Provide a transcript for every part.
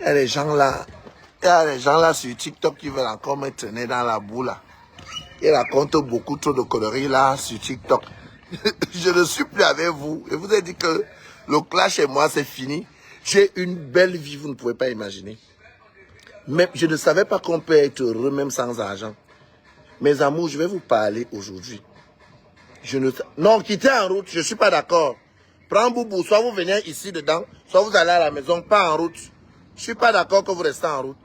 Il y a des gens là, il y a des gens là sur TikTok qui veulent encore me traîner dans la boue là. Ils racontent beaucoup trop de conneries là sur TikTok. Je ne suis plus avec vous. Je vous ai dit que le clash et moi c'est fini. J'ai une belle vie, vous ne pouvez pas imaginer. Mais je ne savais pas qu'on peut être heureux même sans argent. Mes amours, je vais vous parler aujourd'hui. Non, quittez en route, je ne suis pas d'accord. Prends Boubou, soit vous venez ici dedans, soit vous allez à la maison, pas en route. Je ne suis pas d'accord que vous restez en route.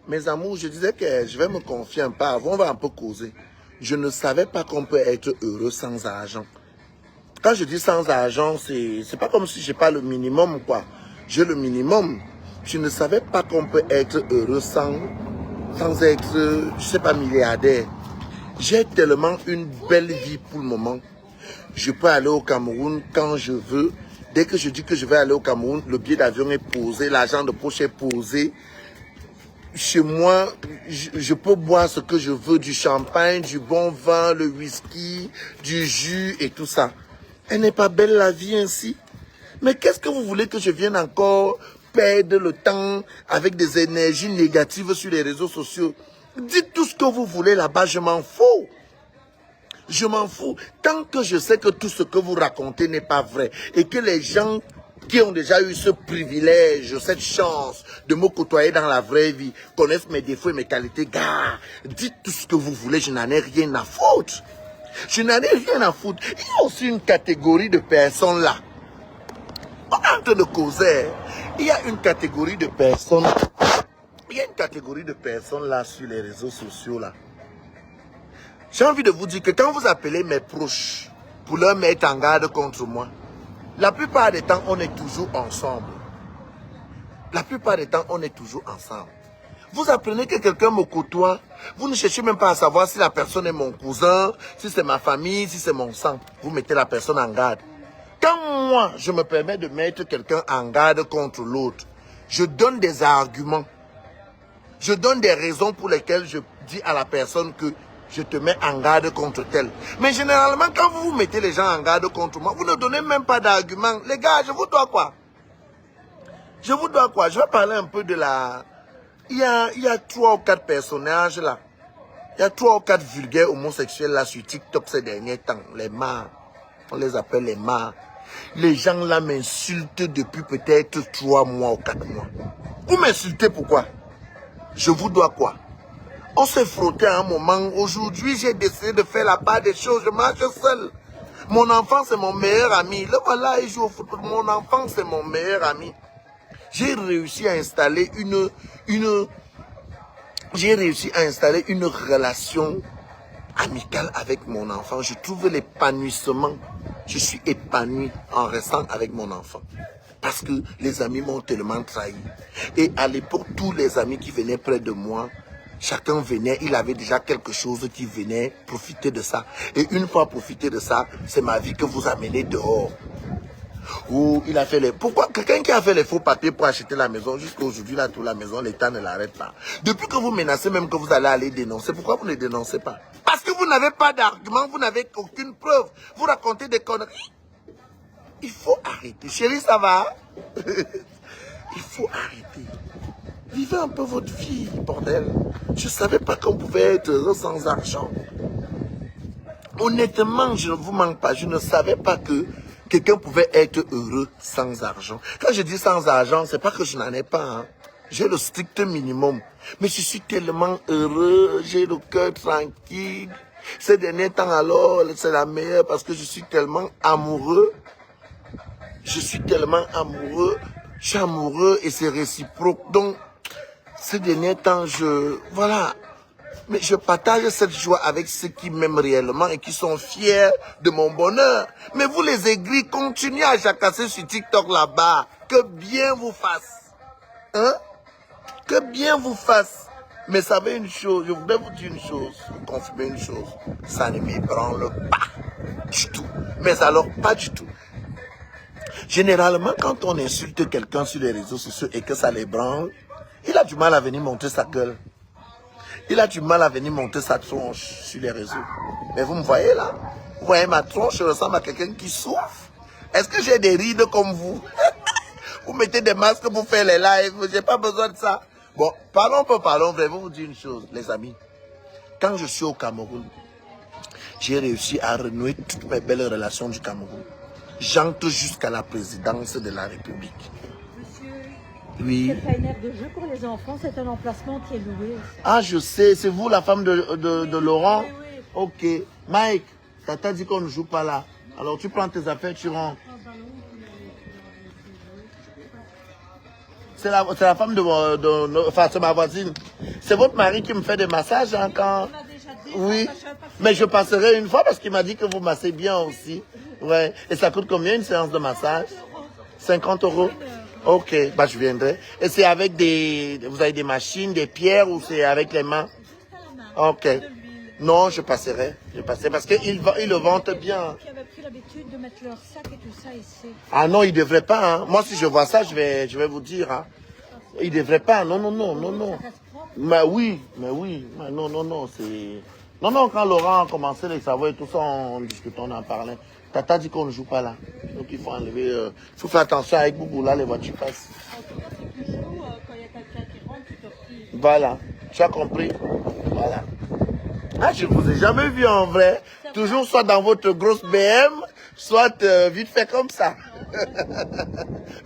Mes amours, je disais que je vais me confier un peu avant, on va un peu causer. Je ne savais pas qu'on peut être heureux sans argent. Quand je dis sans argent, c'est pas comme si je n'ai pas le minimum, quoi. J'ai le minimum. Je ne savais pas qu'on peut être heureux sans être, je sais pas, milliardaire. J'ai tellement une belle vie pour le moment. Je peux aller au Cameroun quand je veux. Dès que je dis que je vais aller au Cameroun, le billet d'avion est posé, l'argent de poche est posé. Chez moi, je peux boire ce que je veux, du champagne, du bon vin, le whisky, du jus et tout ça. Elle n'est pas belle la vie ainsi? Mais qu'est-ce que vous voulez que je vienne encore perdre le temps avec des énergies négatives sur les réseaux sociaux? Dites tout ce que vous voulez là-bas, je m'en fous. Je m'en fous. Tant que je sais que tout ce que vous racontez n'est pas vrai et que les gens qui ont déjà eu ce privilège, cette chance de me côtoyer dans la vraie vie, connaissent mes défauts et mes qualités, gars, dites tout ce que vous voulez, je n'en ai rien à foutre. Je n'en ai rien à foutre. Il y a aussi une catégorie de personnes là. On est en train de causer. Il y a une catégorie de personnes. Il y a une catégorie de personnes là sur les réseaux sociaux là. J'ai envie de vous dire que quand vous appelez mes proches pour leur mettre en garde contre moi, la plupart des temps, on est toujours ensemble. La plupart des temps, on est toujours ensemble. Vous apprenez que quelqu'un me côtoie, vous ne cherchez même pas à savoir si la personne est mon cousin, si c'est ma famille, si c'est mon sang. Vous mettez la personne en garde. Quand moi, je me permets de mettre quelqu'un en garde contre l'autre, je donne des arguments. Je donne des raisons pour lesquelles je dis à la personne que je te mets en garde contre tel. Mais généralement, quand vous mettez les gens en garde contre moi, vous ne donnez même pas d'arguments. Les gars, je vous dois quoi? Je vous dois quoi? Je vais parler un peu de la... Il y a 3 ou 4 personnages là. Il y a 3 ou 4 vulgaires homosexuels là sur TikTok ces derniers temps. Les marres. On les appelle les marres. Les gens là m'insultent depuis peut-être 3 mois ou 4 mois. Vous m'insultez pourquoi? Je vous dois quoi? On s'est frotté à un moment. Aujourd'hui, j'ai décidé de faire la part des choses. Je marche seul. Mon enfant, c'est mon meilleur ami. Le voilà, il joue au football. Mon enfant, c'est mon meilleur ami. J'ai réussi à installer une relation amicale avec mon enfant. Je trouve l'épanouissement. Je suis épanoui en restant avec mon enfant. Parce que les amis m'ont tellement trahi. Et à l'époque, tous les amis qui venaient près de moi, chacun venait, il avait déjà quelque chose qui venait profiter de ça. Et une fois profité de ça, c'est ma vie que vous amenez dehors. Ou il a fait les... Pourquoi quelqu'un qui a fait les faux papiers pour acheter la maison, jusqu'à aujourd'hui, là, toute la maison, l'État ne l'arrête pas. Depuis que vous menacez même que vous allez aller dénoncer, pourquoi vous ne dénoncez pas? Parce que vous n'avez pas d'argument, vous n'avez aucune preuve. Vous racontez des conneries. Il faut arrêter. Chérie, ça va? Il faut arrêter. Vivez un peu votre vie, bordel. Je ne savais pas qu'on pouvait être heureux sans argent. Honnêtement, je ne vous manque pas. Je ne savais pas que quelqu'un pouvait être heureux sans argent. Quand je dis sans argent, c'est pas que je n'en ai pas. Hein. J'ai le strict minimum. Mais je suis tellement heureux. J'ai le cœur tranquille. Ces derniers temps, alors, c'est la meilleure parce que je suis tellement amoureux. Je suis tellement amoureux. Je suis amoureux et c'est réciproque. Donc, ces derniers temps, voilà. Mais je partage cette joie avec ceux qui m'aiment réellement et qui sont fiers de mon bonheur. Mais vous les aigris, continuez à jacasser sur TikTok là-bas. Que bien vous fasse. Hein? Que bien vous fasse. Mais savez une chose, je voudrais vous dire une chose, vous confirmer une chose. Ça ne m'ébranle pas du tout. Mais alors, pas du tout. Généralement, quand on insulte quelqu'un sur les réseaux sociaux et que ça l'ébranle, il a du mal à venir monter sa gueule. Il a du mal à venir monter sa tronche sur les réseaux. Mais vous me voyez là? Vous voyez ma tronche, je ressemble à quelqu'un qui souffre. Est-ce que j'ai des rides comme vous? Vous mettez des masques pour faire les lives. J'ai pas besoin de ça. Bon, parlons peu, parlons vrai. Je vais vous dire une chose, les amis. Quand je suis au Cameroun, j'ai réussi à renouer toutes mes belles relations du Cameroun. J'entre jusqu'à la présidence de la République. Monsieur, oui. C'est pas une aire de jeu pour les enfants, c'est un emplacement qui est loué. Ah, je sais, c'est vous la femme de Laurent? Oui. Ok. Mike, ça t'a dit qu'on ne joue pas là. Alors tu prends tes affaires, tu rentres. C'est la femme enfin, c'est ma voisine. C'est votre mari qui me fait des massages hein, quand... Oui, mais je passerai une fois parce qu'il m'a dit que vous massez bien aussi. Ouais. Et ça coûte combien une séance de massage? 50 €. Ok, bah je viendrai. Et c'est avec vous avez des machines, des pierres ou c'est avec les mains? Ok. Non, je passerai parce qu'ils le vendent bien. Qui avaient pris l'habitude de mettre leur sac et tout ça ici. Ah non, ils ne devraient pas. Hein. Moi, si je vois ça, je vais vous dire. Hein. Ils ne devraient pas. Non. Mais oui. Mais non, c'est... Non, quand Laurent a commencé les savoirs et tout ça, on discutait, on en parlait. Tata dit qu'on ne joue pas là. Donc il faut enlever... Il faut faire attention avec Boubou, là, les voitures passent. Tu joues, quand il y a quelqu'un qui rentre, tu te retires. Voilà, tu as compris. Voilà. Ah, je ne vous ai jamais vu en vrai. Toujours soit dans votre grosse BM, soit vite fait comme ça.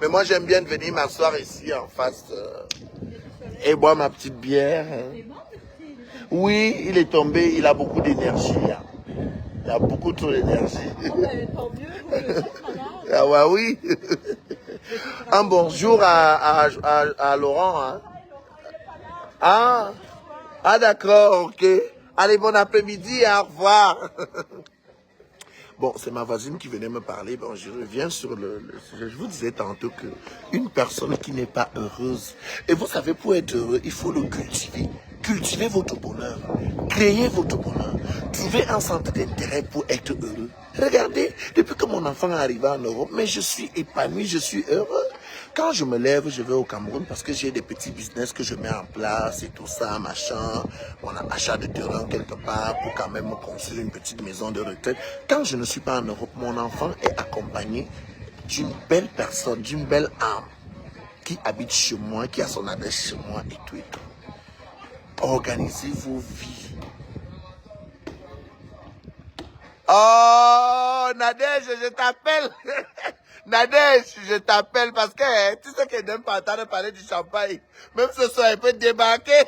Mais moi, j'aime bien venir m'asseoir ici en face et boire ma petite bière. Oui, il est tombé, il a beaucoup d'énergie. Hein. Il a beaucoup trop d'énergie. Tant mieux, vous êtes malade. Ah ouais, oui. Un bonjour à Laurent. Hein. Ah d'accord, ok. Allez, bon après-midi, au revoir. Bon, c'est ma voisine qui venait me parler. Bon, je reviens sur le sujet. Je vous disais tantôt qu'une personne qui n'est pas heureuse, et vous savez, pour être heureux, il faut le cultiver. Cultivez votre bonheur. Créez votre bonheur. Trouvez un centre d'intérêt pour être heureux. Regardez, depuis que mon enfant est arrivé en Europe, mais je suis épanoui, je suis heureux. Quand je me lève, je vais au Cameroun parce que j'ai des petits business que je mets en place et tout ça, machin. On a achat de terrain quelque part pour quand même me construire une petite maison de retraite. Quand je ne suis pas en Europe, mon enfant est accompagné d'une belle personne, d'une belle âme qui habite chez moi, qui a son adresse chez moi et tout et tout. Organisez vos vies. Oh, Nadège, je t'appelle. Nadège, je t'appelle parce que tu sais qu'elle n'aime pas entendre parler du champagne. Même ce soir, elle peut débarquer.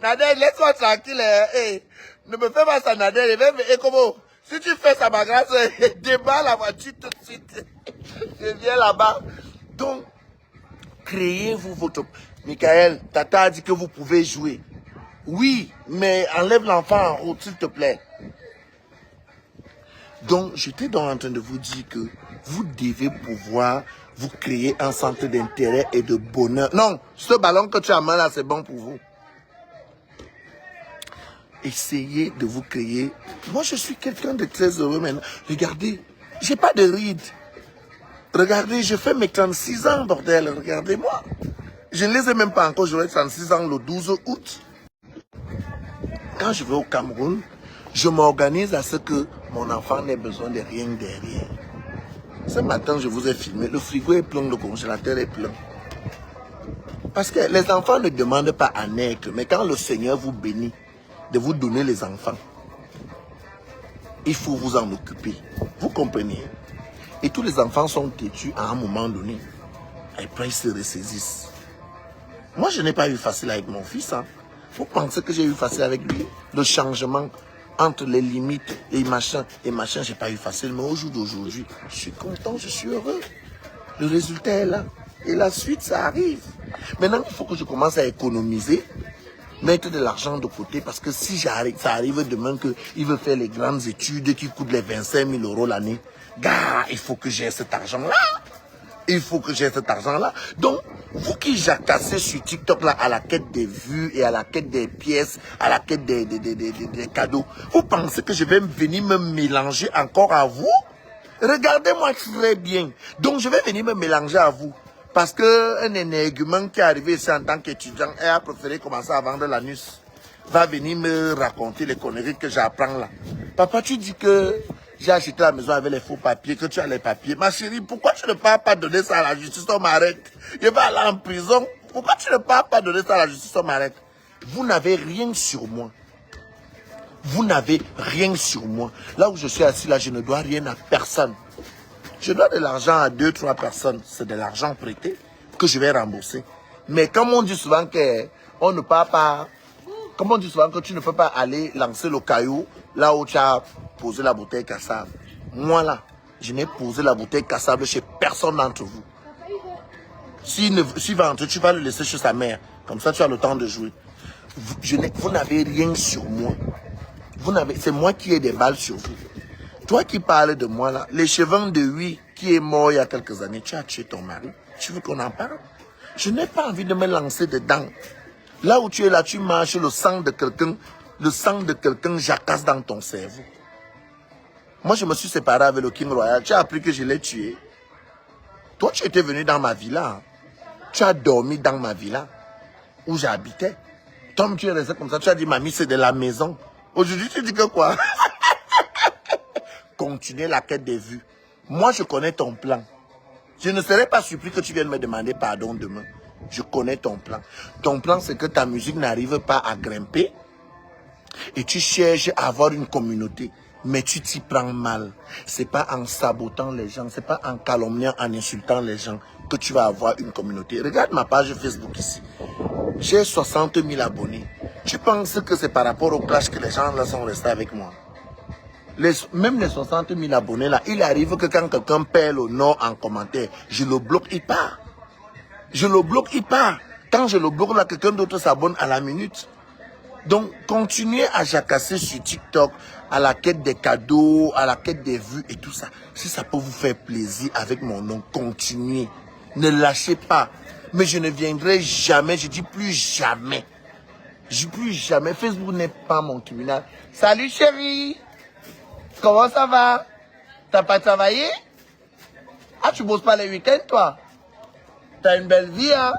Nadège, laisse-moi tranquille. Hey, ne me fais pas ça, Nadège. Et comment? Si tu fais ça, ma grâce, débarque la voiture tout de suite. Je viens là-bas. Donc, créez-vous votre... Michael, Tata a dit que vous pouvez jouer. Oui, mais enlève l'enfant en route, s'il te plaît. Donc, j'étais donc en train de vous dire que vous devez pouvoir vous créer un centre d'intérêt et de bonheur. Non, ce ballon que tu as main là, c'est bon pour vous. Essayez de vous créer. Moi, je suis quelqu'un de très heureux maintenant. Regardez, j'ai pas de rides. Regardez, je fais mes 36 ans, bordel. Regardez-moi. Je ne les ai même pas encore. J'aurai 36 ans le 12 août. Quand je vais au Cameroun, je m'organise à ce que mon enfant n'ait besoin de rien derrière. Ce matin, je vous ai filmé. Le frigo est plein, le congélateur est plein. Parce que les enfants ne demandent pas à naître. Mais quand le Seigneur vous bénit de vous donner les enfants, il faut vous en occuper. Vous comprenez? Et tous les enfants sont têtus à un moment donné. Et après, ils se ressaisissent. Moi, je n'ai pas eu facile avec mon fils. Hein. Vous pensez que j'ai eu facile avec lui? Le changement entre les limites et machin, j'ai pas eu facile. Mais au jour d'aujourd'hui, je suis content, je suis heureux. Le résultat est là. Et la suite, ça arrive. Maintenant, il faut que je commence à économiser, mettre de l'argent de côté, parce que si ça arrive demain qu'il veut faire les grandes études qui coûtent les 25 000 € l'année, gars, il faut que j'ai cet argent-là. Il faut que j'ai cet argent-là. Donc, vous qui jacassez sur TikTok là à la quête des vues et à la quête des pièces, à la quête des cadeaux, vous pensez que je vais venir me mélanger encore à vous? Regardez-moi très bien. Donc, je vais venir me mélanger à vous. Parce qu'un énergumène qui est arrivé ici en tant qu'étudiant et a préféré commencer à vendre l'anus va venir me raconter les conneries que j'apprends là. Papa, tu dis que j'ai acheté la maison avec les faux papiers, que tu as les papiers. Ma chérie, pourquoi tu ne pars pas donner ça à la justice, on m'arrête? Je vais aller en prison. Pourquoi tu ne pars pas donner ça à la justice, on m'arrête? Vous n'avez rien sur moi. Vous n'avez rien sur moi. Là où je suis assis, là, je ne dois rien à personne. Je dois de l'argent à 2-3 personnes. C'est de l'argent prêté que je vais rembourser. Mais comme on dit souvent qu'on ne part pas... Comme on dit souvent que tu ne peux pas aller lancer le caillou là où tu as posé la bouteille cassable. Moi là, je n'ai posé la bouteille cassable chez personne d'entre vous. Si va entrer, tu vas le laisser chez sa mère. Comme ça, tu as le temps de jouer. Vous n'avez rien sur moi. C'est moi qui ai des balles sur vous. Toi qui parles de moi là, l'échevin de Huy qui est mort il y a quelques années, tu as tué ton mari. Tu veux qu'on en parle? Je n'ai pas envie de me lancer dedans. Là où tu es là, tu marches, le sang de quelqu'un jacasse dans ton cerveau. Moi, je me suis séparé avec le King Royal. Tu as appris que je l'ai tué. Toi, tu étais venu dans ma villa. Hein. Tu as dormi dans ma villa où j'habitais. Toi, tu es resté comme ça. Tu as dit, mamie, c'est de la maison. Aujourd'hui, tu dis que quoi? Continuer la quête des vues. Moi, je connais ton plan. Je ne serais pas surpris que tu viennes me demander pardon demain. Je connais ton plan. Ton plan, c'est que ta musique n'arrive pas à grimper et tu cherches à avoir une communauté. Mais tu t'y prends mal. C'est pas en sabotant les gens, c'est pas en calomniant, en insultant les gens que tu vas avoir une communauté. Regarde ma page Facebook ici. J'ai 60 000 abonnés. Tu penses que c'est par rapport au clash que les gens là sont restés avec moi? Même les 60 000 abonnés là, il arrive que quand quelqu'un perd le nom en commentaire, je le bloque, il part. Je le bloque, il part. Quand je le bloque là, quelqu'un d'autre s'abonne à la minute. Donc, continuez à jacasser sur TikTok, à la quête des cadeaux, à la quête des vues et tout ça. Si ça peut vous faire plaisir avec mon nom, continuez. Ne lâchez pas. Mais je ne viendrai jamais, je dis plus jamais. Je dis plus jamais. Facebook n'est pas mon tribunal. Salut chérie. Comment ça va? T'as pas travaillé? Ah, tu bosses pas les week-ends, toi? T'as une belle vie, hein?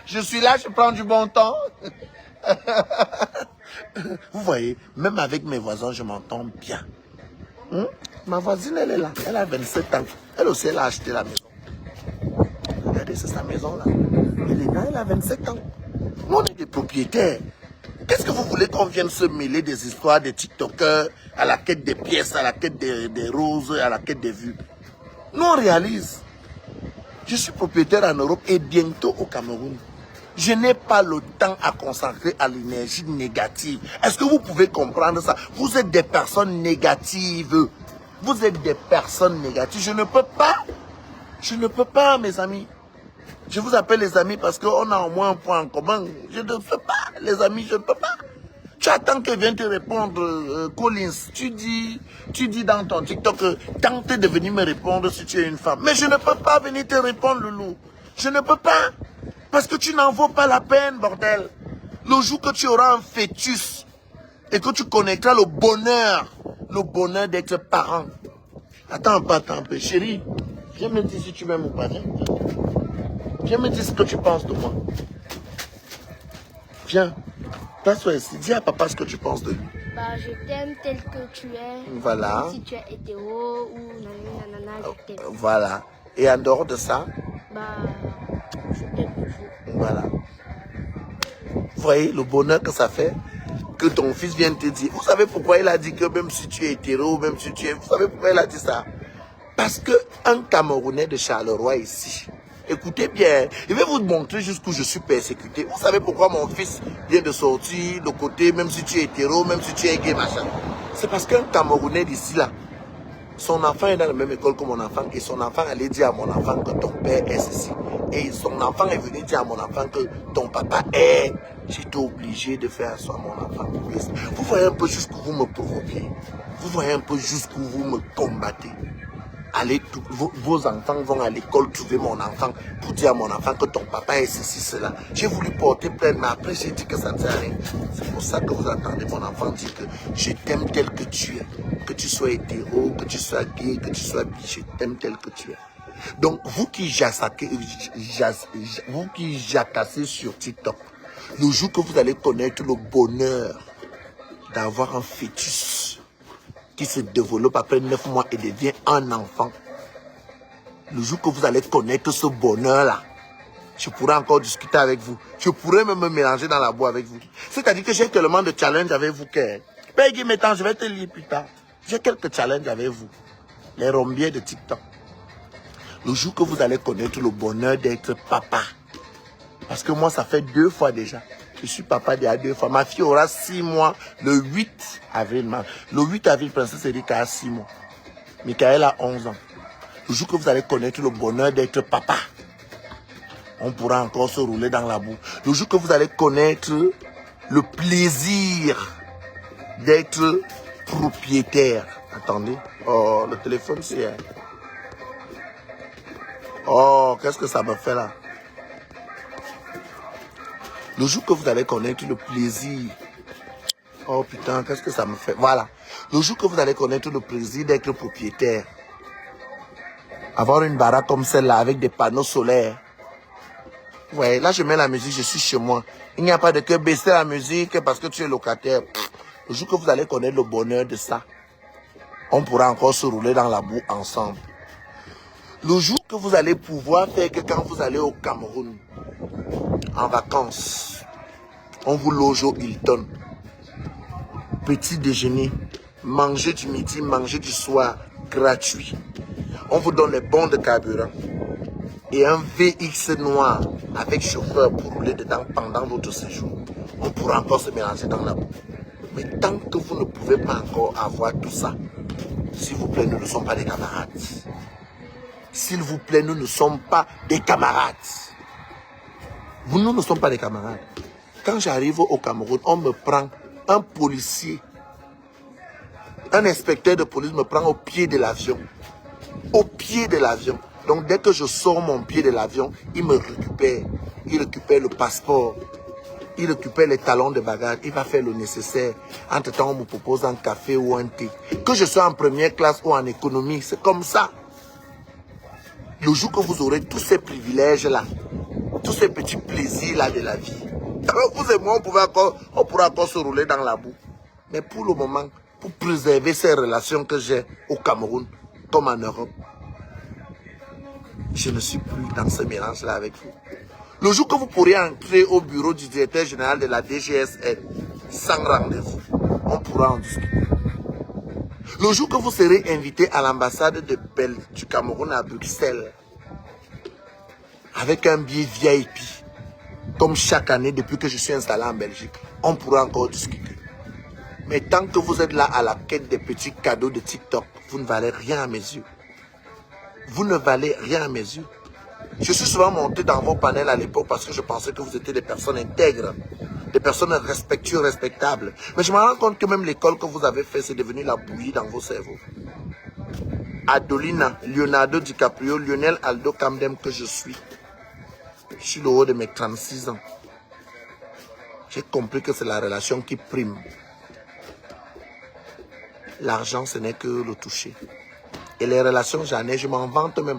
Je suis là, je prends du bon temps. Vous voyez, même avec mes voisins, je m'entends bien. Ma voisine, elle est là. Elle a 27 ans. Elle aussi, elle a acheté la maison. Regardez, c'est sa maison, là. Elle est là, elle a 27 ans. Nous, on est des propriétaires. Qu'est-ce que vous voulez qu'on vienne se mêler des histoires des TikTokers à la quête des pièces, à la quête des roses, à la quête des vues? Nous, on réalise. Je suis propriétaire en Europe et bientôt au Cameroun. Je n'ai pas le temps à consacrer à l'énergie négative. Est-ce que vous pouvez comprendre ça? Vous êtes des personnes négatives. Vous êtes des personnes négatives. Je ne peux pas. Je ne peux pas, mes amis. Je vous appelle les amis parce qu'on a au moins un point en commun. Je ne peux pas, les amis, je ne peux pas. Tu attends qu'elle vienne te répondre, Collins. Tu dis dans ton TikTok, tente de venir me répondre si tu es une femme. Mais je ne peux pas venir te répondre, Loulou. Je ne peux pas. Parce que tu n'en vaux pas la peine, bordel. Le jour que tu auras un fœtus et que tu connaîtras le bonheur d'être parent. Attends un peu, chérie. Viens me dire si tu m'aimes ou pas. Viens me dire ce que tu penses de moi. Viens. T'assois ici. Dis à papa ce que tu penses de lui. Bah, je t'aime tel que tu es. Voilà. Même si tu es hétéro ou nanana, je t'aime. Voilà. Et en dehors de ça, Bah, je t'aime toujours. voilà. Vous voyez le bonheur que ça fait que ton fils vienne te dire. Vous savez pourquoi il a dit que même si tu es hétéro, même si tu es... Vous savez pourquoi il a dit ça? Parce qu'un Camerounais de Charleroi ici, écoutez bien, je vais vous montrer jusqu'où je suis persécuté. Vous savez pourquoi mon fils vient de sortir de côté, même si tu es hétéro, même si tu es gay, machin. C'est parce qu'un Camerounais d'ici là, son enfant est dans la même école que mon enfant et son enfant allait dire à mon enfant que ton père est ceci. Et son enfant est venu dire à mon enfant que ton papa est... J'étais obligé de faire ça à mon enfant. Vous voyez un peu jusqu'où vous me provoquez. Vous voyez un peu jusqu'où vous me combattez. Allez, vos enfants vont à l'école trouver mon enfant pour dire à mon enfant que ton papa est ceci, cela. J'ai voulu porter plainte, mais après j'ai dit que ça ne sert à rien. C'est pour ça que vous attendez mon enfant dire que je t'aime tel que tu es. Que tu sois hétéro, que tu sois gay, que tu sois bi, je t'aime tel que tu es. Donc, vous qui jacassez sur TikTok, le jour que vous allez connaître le bonheur d'avoir un fœtus, qui se développe après 9 mois et devient un enfant. Le jour que vous allez connaître ce bonheur-là, je pourrais encore discuter avec vous. Je pourrais même me mélanger dans la boue avec vous. C'est-à-dire que j'ai tellement de challenges avec vous que... Peggy, maintenant, je vais te lire plus tard. J'ai quelques challenges avec vous. Les rombiers de TikTok. Le jour que vous allez connaître le bonheur d'être papa. Parce que moi, ça fait 2 fois déjà. Je suis papa déjà 2 fois. Ma fille aura 6 mois le 8 avril. Le 8 avril, Princesse Erika a 6 mois. Michael a 11 ans. Le jour que vous allez connaître le bonheur d'être papa, on pourra encore se rouler dans la boue. Le jour que vous allez connaître le plaisir d'être propriétaire. Attendez. Oh, le téléphone, c'est... Oh, qu'est-ce que ça me fait là? Le jour que vous allez connaître le plaisir. Oh putain, qu'est-ce que ça me fait? Voilà. Le jour que vous allez connaître le plaisir d'être propriétaire. Avoir une baraque comme celle-là avec des panneaux solaires. Ouais, là je mets la musique, je suis chez moi. Il n'y a pas de que baisser la musique parce que tu es locataire. Le jour que vous allez connaître le bonheur de ça, on pourra encore se rouler dans la boue ensemble. Le jour que vous allez pouvoir faire que quand vous allez au Cameroun, en vacances, on vous loge au Hilton. Petit déjeuner, manger du midi, manger du soir, gratuit. On vous donne les bons de carburant. Et un VX noir avec chauffeur pour rouler dedans pendant votre séjour. On pourra encore se mélanger dans la boue. Mais tant que vous ne pouvez pas encore avoir tout ça, s'il vous plaît, nous ne sommes pas des camarades. S'il vous plaît, nous ne sommes pas des camarades. Nous ne sommes pas des camarades. Quand j'arrive au Cameroun, on me prend un policier. Un inspecteur de police me prend au pied de l'avion. Au pied de l'avion. Donc dès que je sors mon pied de l'avion, il me récupère. Il récupère le passeport. Il récupère les talons de bagage. Il va faire le nécessaire. Entre-temps, on me propose un café ou un thé. Que je sois en première classe ou en économie, c'est comme ça. Le jour que vous aurez tous ces privilèges-là, tous ces petits plaisirs-là de la vie, vous et moi, on pourra encore se rouler dans la boue. Mais pour le moment, pour préserver ces relations que j'ai au Cameroun, comme en Europe, je ne suis plus dans ce mélange-là avec vous. Le jour que vous pourrez entrer au bureau du directeur général de la DGSN, sans rendez-vous, on pourra en discuter. Le jour que vous serez invité à l'ambassade du Cameroun à Bruxelles, avec un billet VIP, comme chaque année depuis que je suis installé en Belgique, on pourra encore discuter. Mais tant que vous êtes là à la quête des petits cadeaux de TikTok, vous ne valez rien à mes yeux. Vous ne valez rien à mes yeux. Je suis souvent monté dans vos panels à l'époque parce que je pensais que vous étiez des personnes intègres, des personnes respectueuses, respectables. Mais je me rends compte que même l'école que vous avez fait, c'est devenu la bouillie dans vos cerveaux. Adolina, Leonardo DiCaprio, Lionel Aldo Camden que je suis. Je suis le haut de mes 36 ans. J'ai compris que c'est la relation qui prime. L'argent, ce n'est que le toucher. Et les relations, j'en ai, je m'en vante même.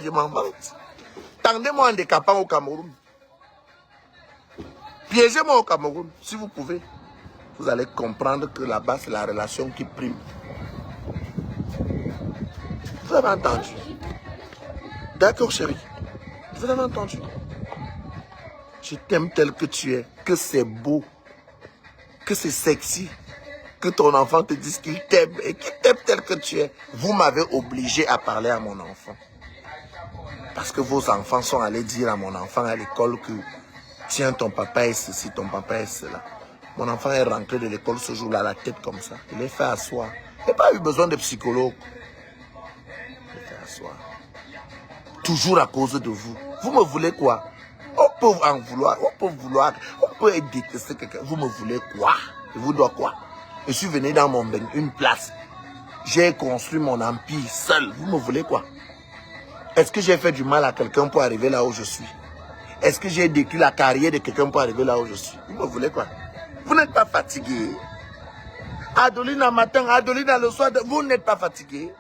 Je m'en vante. Tendez-moi en décapant au Cameroun. Piégez-moi au Cameroun, si vous pouvez. Vous allez comprendre que là-bas, c'est la relation qui prime. Vous avez entendu? D'accord, chérie. Vous avez entendu? Je t'aime tel que tu es, que c'est beau, que c'est sexy, que ton enfant te dise qu'il t'aime et qu'il t'aime tel que tu es. Vous m'avez obligé à parler à mon enfant. Parce que vos enfants sont allés dire à mon enfant à l'école que tiens, ton papa est ceci, ton papa est cela. Mon enfant est rentré de l'école ce jour-là, la tête comme ça. Il est fait asseoir. Il n'a pas eu besoin de psychologue. Il est fait asseoir. Toujours à cause de vous. Vous me voulez quoi? On peut en vouloir, on peut détester quelqu'un. Vous me voulez quoi? Je vous dois quoi? Je suis venu dans mon bain, une place. J'ai construit mon empire seul. Vous me voulez quoi? Est-ce que j'ai fait du mal à quelqu'un pour arriver là où je suis? Est-ce que j'ai détruit la carrière de quelqu'un pour arriver là où je suis? Vous me voulez quoi? Vous n'êtes pas fatigué? Adolina matin, Adolina le soir, vous n'êtes pas fatigué?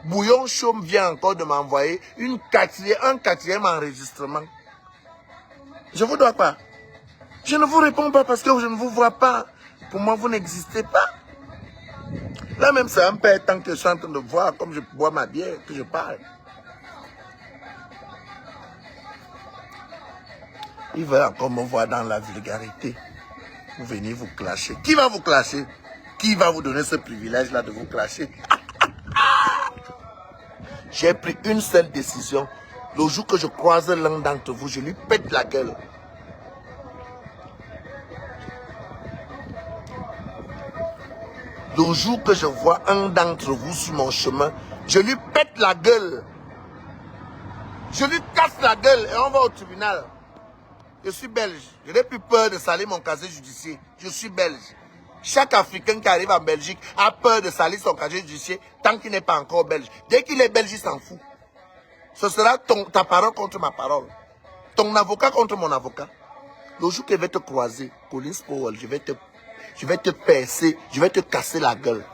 Bouillon Chaume vient encore de m'envoyer un quatrième enregistrement. Je vous dois quoi? Je ne vous réponds pas parce que je ne vous vois pas. Pour moi, vous n'existez pas. Là même, c'est un peu tant que je suis en train de voir, comme je bois ma bière, que je parle. Ils veulent encore me voir dans la vulgarité. Vous venez vous clasher. Qui va vous clasher? Qui va vous donner ce privilège-là de vous clasher? J'ai pris une seule décision. Le jour que je croise l'un d'entre vous, je lui pète la gueule. Le jour que je vois un d'entre vous sur mon chemin, je lui pète la gueule. Je lui casse la gueule et on va au tribunal. Je suis belge. Je n'ai plus peur de salir mon casier judiciaire. Je suis belge. Chaque Africain qui arrive en Belgique a peur de salir son casier judiciaire tant qu'il n'est pas encore belge. Dès qu'il est belge, il s'en fout. Ce sera ta parole contre ma parole. Ton avocat contre mon avocat. Le jour que je vais te croiser, Collins Powell, je vais te percer, je vais te casser la gueule.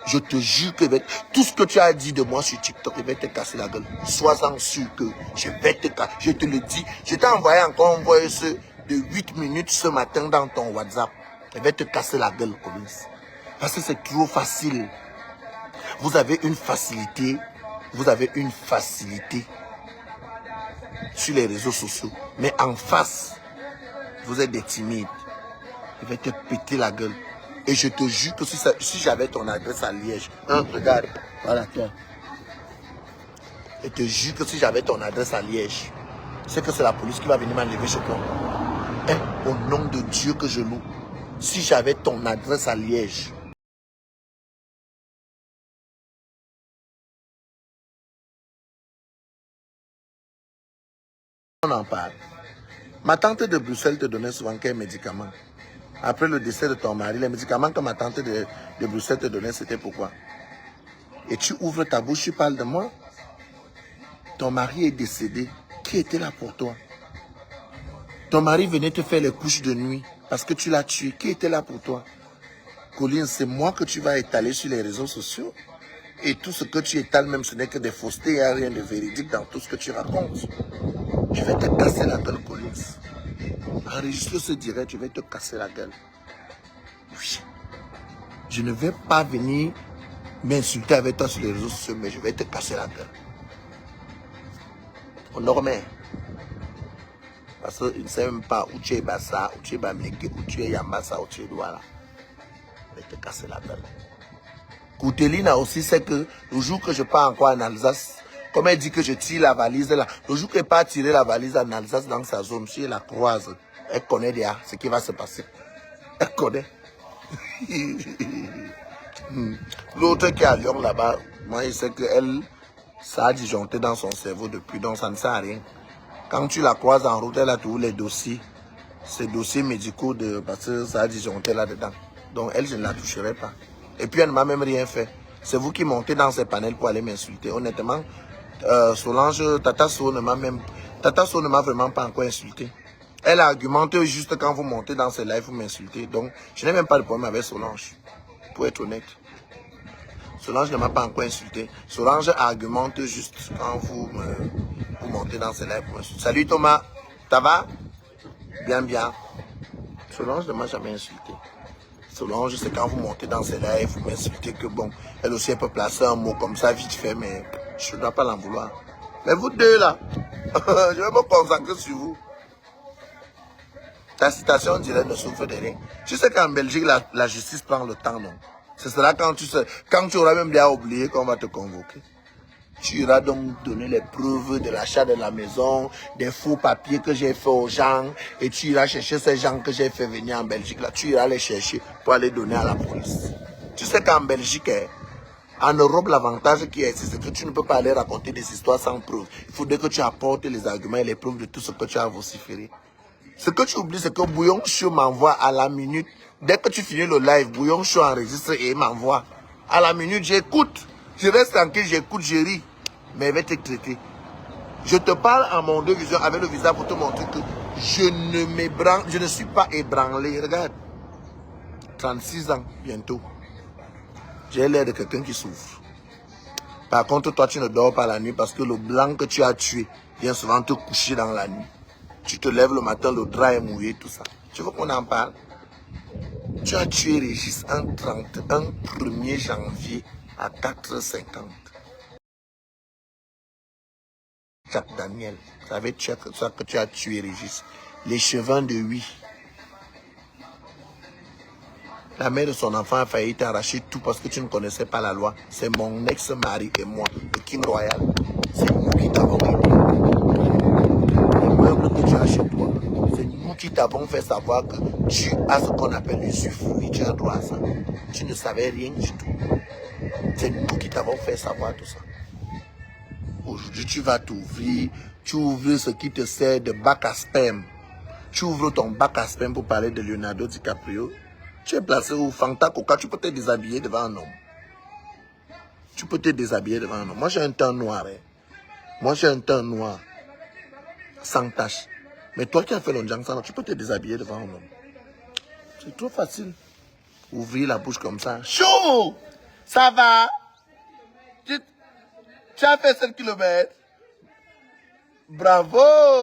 Je te jure que tout ce que tu as dit de moi sur TikTok, je vais te casser la gueule. Sois-en sûr que je vais te casser. Je te le dis. Je t'ai envoyé encore un voice de 8 minutes ce matin dans ton WhatsApp. Je vais te casser la gueule, Collins. Parce que c'est trop facile. Vous avez une facilité. Vous avez une facilité sur les réseaux sociaux. Mais en face, vous êtes des timides. Je vais te péter la gueule. Et je te jure que si j'avais ton adresse à Liège, hein, regarde, voilà toi. Je te jure que si j'avais ton adresse à Liège, c'est que c'est la police qui va venir m'enlever chez toi. Hein, au nom de Dieu que je loue, si j'avais ton adresse à Liège, on en parle. Ma tante de Bruxelles te donnait souvent quel médicament? Après le décès de ton mari, les médicaments que ma tante de Bruxelles te donnait, c'était pourquoi? Et tu ouvres ta bouche, tu parles de moi. Ton mari est décédé. Qui était là pour toi? Ton mari venait te faire les couches de nuit parce que tu l'as tué. Qui était là pour toi? Colline, c'est moi que tu vas étaler sur les réseaux sociaux. Et tout ce que tu étales, même ce n'est que des faussetés. Il n'y a rien de véridique dans tout ce que tu racontes. Je vais te casser la gueule, Collins. Enregistre ce direct, je vais te casser la gueule. Oui. Je ne vais pas venir m'insulter avec toi sur les réseaux sociaux, mais je vais te casser la gueule. On dormait. Parce qu'ils ne savent même pas où tu es Bassa, où tu es Bameke, où tu es Yambassa, où tu es Douala. Je vais te casser la gueule. Koutelina aussi sait que le jour que je pars encore en Alsace, comme elle dit que je tire la valise là, le jour qu'elle part tirer la valise en Alsace dans sa zone, si elle la croise, elle connaît déjà ce qui va se passer. Elle connaît. L'autre qui est à Lyon là-bas, moi je sais qu'elle, ça a disjoncté dans son cerveau depuis, donc ça ne sert à rien. Quand tu la croises en route, elle a tous les dossiers, ces dossiers médicaux parce que ça a disjoncté là-dedans. Donc elle, je ne la toucherai pas. Et puis elle ne m'a même rien fait. C'est vous qui montez dans ces panels pour aller m'insulter. Honnêtement, Solange, Tata So ne m'a vraiment pas encore insulté. Elle argumente juste quand vous montez dans ses lives, vous m'insultez. Donc, je n'ai même pas de problème avec Solange, pour être honnête. Solange ne m'a pas encore insulté. Solange argumente juste quand vous montez dans ses lives. Salut Thomas, ça va? Bien, bien. Solange ne m'a jamais insulté. Solange, c'est quand vous montez dans ses lives, vous m'insultez que bon, elle aussi elle peut placer un mot comme ça vite fait, mais je ne dois pas l'en vouloir. Mais vous deux là, je vais me concentrer sur vous. Ta citation directe ne souffre de rien. Tu sais qu'en Belgique, la justice prend le temps, non? Ce sera quand tu auras même bien oublié qu'on va te convoquer. Tu iras donc donner les preuves de l'achat de la maison, des faux papiers que j'ai fait aux gens, et tu iras chercher ces gens que j'ai fait venir en Belgique. Là, tu iras les chercher pour aller donner à la police. Tu sais qu'en Belgique, en Europe, l'avantage qui est, c'est que tu ne peux pas aller raconter des histoires sans preuve. Il faudrait que tu apportes les arguments et les preuves de tout ce que tu as vociféré. Ce que tu oublies, c'est que Bouillon Show m'envoie à la minute. Dès que tu finis le live, Bouillon Show enregistre et il m'envoie. À la minute, j'écoute. Je reste tranquille, j'écoute, je ris. Mais il va te traiter. Je te parle en mon deux visions avec le visage pour te montrer que je ne suis pas ébranlé. Regarde. 36 ans, bientôt. J'ai l'air de quelqu'un qui souffre. Par contre, toi, tu ne dors pas la nuit parce que le blanc que tu as tué vient souvent te coucher dans la nuit. Tu te lèves le matin, le drap est mouillé, tout ça. Tu veux qu'on en parle? Tu as tué Régis un 1er janvier à 4h50. Jacques Daniel, ça veut dire que tu as tué Régis. Les cheveux de oui. La mère de son enfant a failli t'arracher tout parce que tu ne connaissais pas la loi. C'est mon ex-mari et moi, le King Royal. C'est nous qui t'avons aidé. Les meubles que tu as chez toi, c'est nous qui t'avons fait savoir que tu as ce qu'on appelle l'usufruit. Tu as droit à ça. Tu ne savais rien du tout. C'est nous qui t'avons fait savoir tout ça. Aujourd'hui, tu vas t'ouvrir. Tu ouvres ce qui te sert de bac à sperme. Tu ouvres ton bac à sperme pour parler de Leonardo DiCaprio. Tu es placé au Fanta Coca, tu peux te déshabiller devant un homme. Tu peux te déshabiller devant un homme. Moi, j'ai un teint noir. Hein. Moi, j'ai un teint noir. Sans tache. Mais toi qui as fait l'onjang, tu peux te déshabiller devant un homme. C'est trop facile. Ouvrir la bouche comme ça. Chaud! Ça va? Tu as fait 7 km? Bravo!